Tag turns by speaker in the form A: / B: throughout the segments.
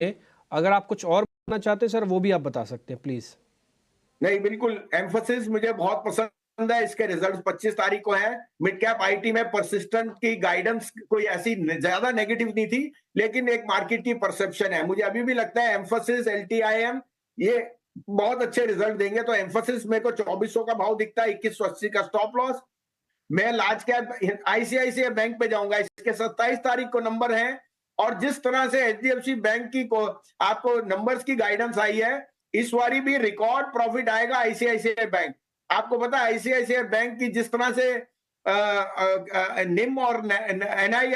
A: अगर आप कुछ और बताना चाहते हैं सर, वो भी आप बता सकते हैं प्लीज।
B: नहीं, बिल्कुल एम्फोसिस मुझे बहुत पसंद है। इसके रिजल्ट्स 25 तारीख को हैं। मिड कैप आईटी में परसिस्टेंट की गाइडेंस कोई ऐसी ज्यादा नेगेटिव नहीं थी, लेकिन एक मार्केट की परसेप्शन है। मुझे अभी भी लगता है एम्फोसिस, एलटीआईएम ये बहुत अच्छे रिजल्ट देंगे। तो एम्फोसिस मेरे को 2400 का भाव दिखता है, 2180 का स्टॉप लॉस। मैं लार्ज कैप आईसीआईसीआई बैंक पे जाऊंगा। इसके 27 तारीख को नंबर है, और जिस तरह से एचडीएफसी बैंक की को आपको नंबर्स की गाइडेंस आई है, इस बारी भी रिकॉर्ड प्रॉफिट आएगा आईसीआईसीआई बैंक। आपको पता है आईसीआईसीआई बैंक की जिस तरह से निम और एनआई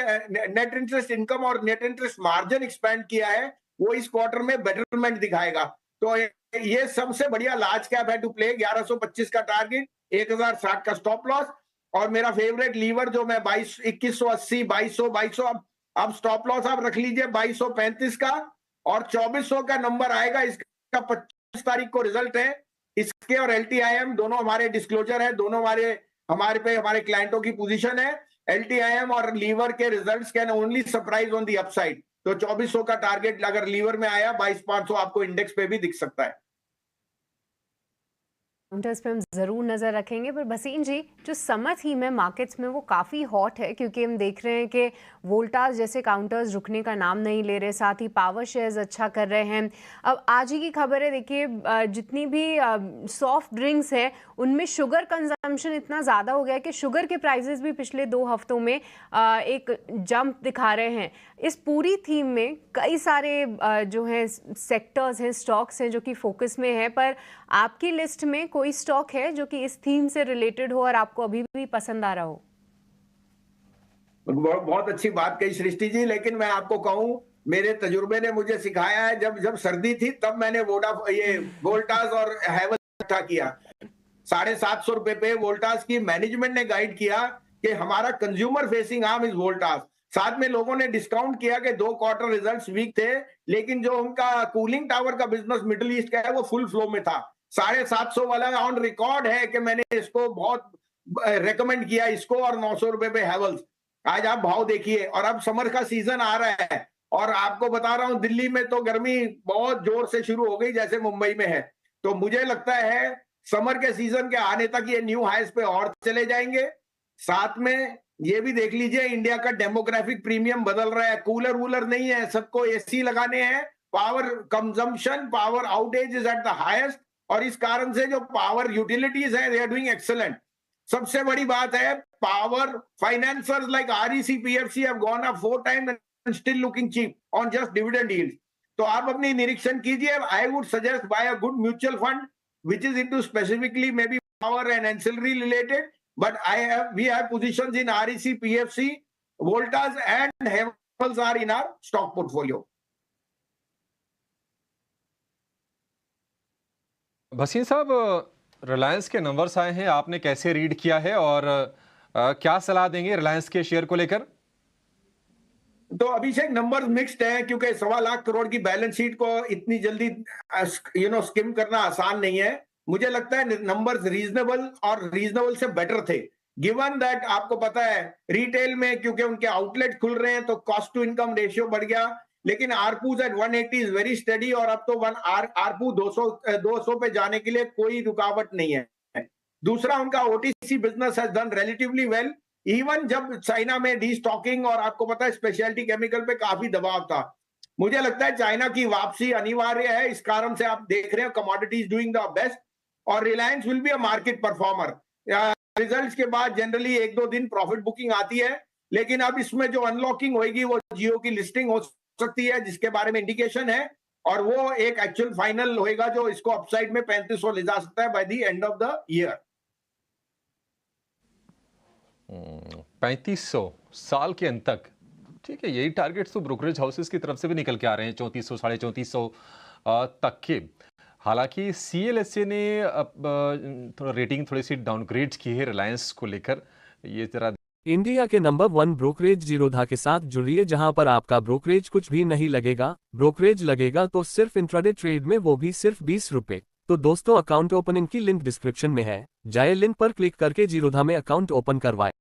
B: नेट इंटरेस्ट इनकम और नेट इंटरेस्ट मार्जिन एक्सपेंड किया है, वो इस क्वार्टर में बेटरमेंट दिखाएगा। तो ये सबसे बढ़िया लार्ज कैप है टू प्ले। 1125 का टारगेट, 1060 का स्टॉप लॉस, और मेरा फेवरेट लीवर जो मैं 2180, 2200 अब स्टॉप लॉस आप रख लीजिए 2235 का, और 2400 का नंबर आएगा। इसका 25 तारीख को रिजल्ट है। इसके और एलटीआईएम दोनों हमारे डिस्क्लोजर है, दोनों हमारे क्लाइंटों की पोजीशन है। एलटीआईएम और लीवर के results can only surprise on the upside. तो 2400 का टारगेट अगर लीवर में आया, 22500 आपको इंडेक्स पे भी दिख सकता है।
C: काउंटर्स पे हम ज़रूर नज़र रखेंगे। पर भसीन जी, जो समर थीम है मार्केट्स में वो काफ़ी हॉट है, क्योंकि हम देख रहे हैं कि वोल्टास जैसे काउंटर्स रुकने का नाम नहीं ले रहे, साथ ही पावर शेयर्स अच्छा कर रहे हैं। अब आज ही की खबर है, देखिए जितनी भी सॉफ्ट ड्रिंक्स हैं उनमें शुगर कंजम्पशन इतना ज़्यादा हो गया है कि शुगर के प्राइजेस भी पिछले 2 हफ्तों में एक जंप दिखा रहे हैं। इस पूरी थीम में कई सारे जो हैं सेक्टर्स हैं, स्टॉक्स हैं जो कि फोकस में है, पर आपकी लिस्ट में कोई स्टॉक है जो कि इस थीम से रिलेटेड हो और आपको अभी भी पसंद आ रहा हो?
B: बहुत अच्छी बात कही सृष्टि जी, लेकिन मैं आपको कहूं, मेरे तजुर्बे ने मुझे सिखाया है, जब जब सर्दी थी तब मैंने वोल्टास और हैवल्स इकट्ठा किया। 750 रुपए पे वोल्टास की मैनेजमेंट ने गाइड किया कि हमारा consumer facing arm is Voltas. साथ में लोगों ने डिस्काउंट किया कि 2 क्वार्टर रिजल्ट्स वीक थे, लेकिन जो उनका कूलिंग टावर का बिजनेस मिडिल ईस्ट का है वो फुल फ्लो में था। 750 वाला ऑन रिकॉर्ड है कि मैंने इसको बहुत रेकमेंड किया, इसको और 900 रुपए पे हैवल्स। आज आप भाव देखिए, और अब समर का सीजन आ रहा है, और आपको बता रहा हूं दिल्ली में तो गर्मी बहुत जोर से शुरू हो गई जैसे मुंबई में है। तो मुझे लगता है समर के सीजन के आने तक ये न्यू हाइस पे और चले जाएंगे। साथ में ये भी देख लीजिए, इंडिया का डेमोग्राफिक प्रीमियम बदल रहा है। कूलर वूलर नहीं है, सबको एसी लगाने हैं। Power consumption, power outage is at the highest, और इस कारण से जो पावर यूटिलिटीज है दे आर डूइंग एक्सेलेंट। सबसे बड़ी बात है, power financiers like REC, PFC have gone up 4 times and still looking cheap on just dividend yield. तो आप अपनी निरीक्षण कीजिए। I would suggest buy a good mutual fund which is into specifically maybe power and ancillary related, but we have positions in REC, PFC, Voltas and Hevels are in our stock portfolio.
D: Bhasin साहब, रिलायंस के numbers आए हैं, आपने कैसे read किया है और क्या सलाह देंगे रिलायंस के शेयर को लेकर?
B: तो अभिषेक, नंबर्स मिक्स्ड है, क्योंकि 1.25 लाख करोड़ की बैलेंस शीट को इतनी जल्दी स्किम करना आसान नहीं है। मुझे लगता है नंबर्स रीजनेबल और रीजनेबल से बेटर थे, गिवन दैट आपको पता है रिटेल में क्योंकि उनके आउटलेट खुल रहे हैं तो कॉस्ट टू इनकम रेशियो बढ़ गया, लेकिन ARPU at 180 is very steady, और अब तो आरपू 200 पे जाने के लिए कोई रुकावट नहीं है। दूसरा, उनका OTC business has done relatively well, even जब चाइना में डी स्टॉकिंग और आपको पता है स्पेशलिटी केमिकल पे काफी दबाव था। मुझे लगता है चाइना की वापसी अनिवार्य है, इस कारण से आप देख रहे हैं कमोडिटीज डूइंग द बेस्ट, और Reliance will be a market performer. Results के बाद जनरली 1-2 दिन प्रॉफिट बुकिंग आती है, लेकिन अब इसमें जो अनलॉकिंग होगी वो जियो की लिस्टिंग हो सकती है, जिसके बारे में इंडिकेशन है, और वो एक एक्चुअल फाइनल होएगा जो इसको अपसाइड में 3500 ले जा सकता है by the end of the year.
D: 3500 साल के अंत तक, ठीक है। यही टारगेट्स तो ब्रोकरेज हाउसेस की तरफ से भी निकल के आ रहे हैं, 3400, 3450 तक के। हालांकि सीएलएसए ने थोड़ा रेटिंग थोड़ी सी डाउनग्रेड की है रिलायंस को लेकर। ये जरा
E: इंडिया के नंबर 1 ब्रोकरेज जीरोधा के साथ जुड़िए, जहां पर आपका ब्रोकरेज कुछ भी नहीं लगेगा। ब्रोकरेज लगेगा तो सिर्फ इंट्राडे ट्रेड में, वो भी सिर्फ 20 रुपए। तो दोस्तों, अकाउंट ओपनिंग की लिंक डिस्क्रिप्शन में है, जाए लिंक पर क्लिक करके जीरोधा में अकाउंट ओपन करवाएं।